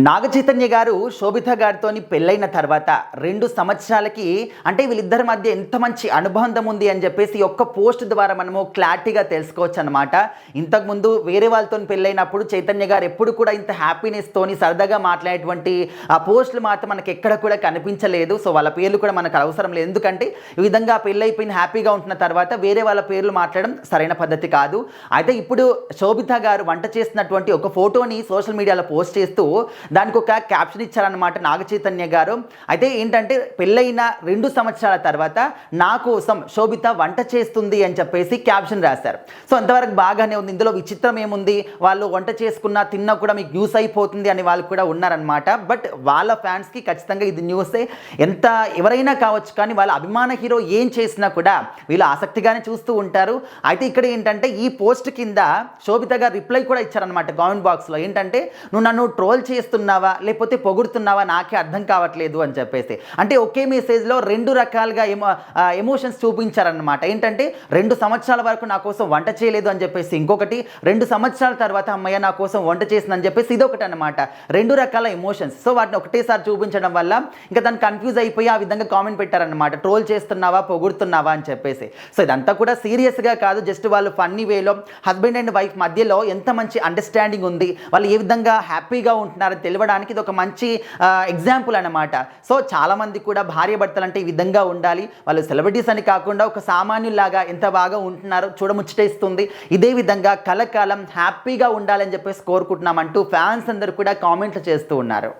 నాగ చైతన్య గారు శోభిత గారితోని పెళ్ళైన తర్వాత 2 సంవత్సరాలకి అంటే వీళ్ళిద్దరి మధ్య ఎంత మంచి అనుబంధం ఉంది అని చెప్పేసి ఒక్క పోస్ట్ ద్వారా మనము క్లారిటీగా తెలుసుకోవచ్చు అనమాట. ఇంతకుముందు వేరే వాళ్ళతో పెళ్ళైనప్పుడు చైతన్య గారు ఎప్పుడు కూడా ఇంత హ్యాపీనెస్తోని సరదాగా మాట్లాడేటువంటి ఆ పోస్టులు మాత్రం మనకి ఎక్కడ కూడా కనిపించలేదు. సో వాళ్ళ పేర్లు కూడా మనకు అవసరం లేదు. ఎందుకంటే ఈ విధంగా పెళ్ళైపోయిన హ్యాపీగా ఉంటున్న తర్వాత వేరే వాళ్ళ పేర్లు మాట్లాడడం సరైన పద్ధతి కాదు. అయితే ఇప్పుడు శోభిత గారు వంట చేస్తున్నటువంటి ఒక ఫోటోని సోషల్ మీడియాలో పోస్ట్ చేస్తూ దానికి ఒక క్యాప్షన్ ఇచ్చారనమాట నాగ చైతన్య గారు. అయితే ఏంటంటే పెళ్ళైన 2 సంవత్సరాల తర్వాత నా కోసం శోభిత వంట చేస్తుంది అని చెప్పేసి క్యాప్షన్ రాశారు. సో అంతవరకు బాగానే ఉంది. ఇందులో విచిత్రం ఏముంది, వాళ్ళు వంట చేసుకున్నా తిన్నా కూడా మీకు న్యూస్ అయిపోతుంది అని వాళ్ళు కూడా ఉన్నారనమాట. బట్ వాళ్ళ ఫ్యాన్స్కి ఖచ్చితంగా ఇది న్యూసే. ఎంత ఎవరైనా కావచ్చు, కానీ వాళ్ళ అభిమాన హీరో ఏం చేసినా కూడా వీళ్ళు ఆసక్తిగానే చూస్తూ ఉంటారు. అయితే ఇక్కడ ఏంటంటే ఈ పోస్ట్ కింద శోభిత గారు రిప్లై కూడా ఇచ్చారనమాట కామెంట్ బాక్స్లో. ఏంటంటే నువ్వు నన్ను ట్రోల్ చేస్తున్నావా లేకపోతే పొగుడుతున్నావా నాకే అర్థం కావట్లేదు అని చెప్పేసి. అంటే ఒకే మెసేజ్లో 2 రకాలుగా ఎమోషన్స్ చూపించారనమాట. ఏంటంటే 2 సంవత్సరాల వరకు నా కోసం వంట చేయలేదు అని చెప్పేసి ఇంకొకటి, 2 సంవత్సరాల తర్వాత అమ్మయ్య నా కోసం వంట చేసిందని చెప్పేసి ఇదొకటి అనమాట. 2 రకాల ఎమోషన్స్. సో వాటిని ఒకటేసారి చూపించడం వల్ల ఇంకా దాన్ని కన్ఫ్యూజ్ అయిపోయి ఆ విధంగా కామెంట్ పెట్టారనమాట, ట్రోల్ చేస్తున్నావా పొగుడుతున్నావా అని చెప్పేసి. సో ఇదంతా కూడా సీరియస్గా కాదు, జస్ట్ వాళ్ళు ఫన్నీ వేలో హస్బెండ్ అండ్ వైఫ్ మధ్యలో ఎంత మంచి అండర్స్టాండింగ్ ఉంది, వాళ్ళు ఏ విధంగా హ్యాపీగా ఉంటున్నారో తెలియడానికి ఇది ఒక మంచి ఎగ్జాంపుల్ అనమాట. సో చాలామంది కూడా భార్య భర్తలు అంటే ఈ విధంగా ఉండాలి, వాళ్ళు సెలబ్రిటీస్ అని కాకుండా ఒక సామాన్యులాగా ఎంత బాగా ఉంటున్నారో చూడముచ్చటేస్తుంది. ఇదే విధంగా కలకాలం హ్యాపీగా ఉండాలని చెప్పేసి కోరుకుంటున్నామంటూ ఫ్యాన్స్ అందరూ కూడా కామెంట్లు చేస్తూ ఉన్నారు.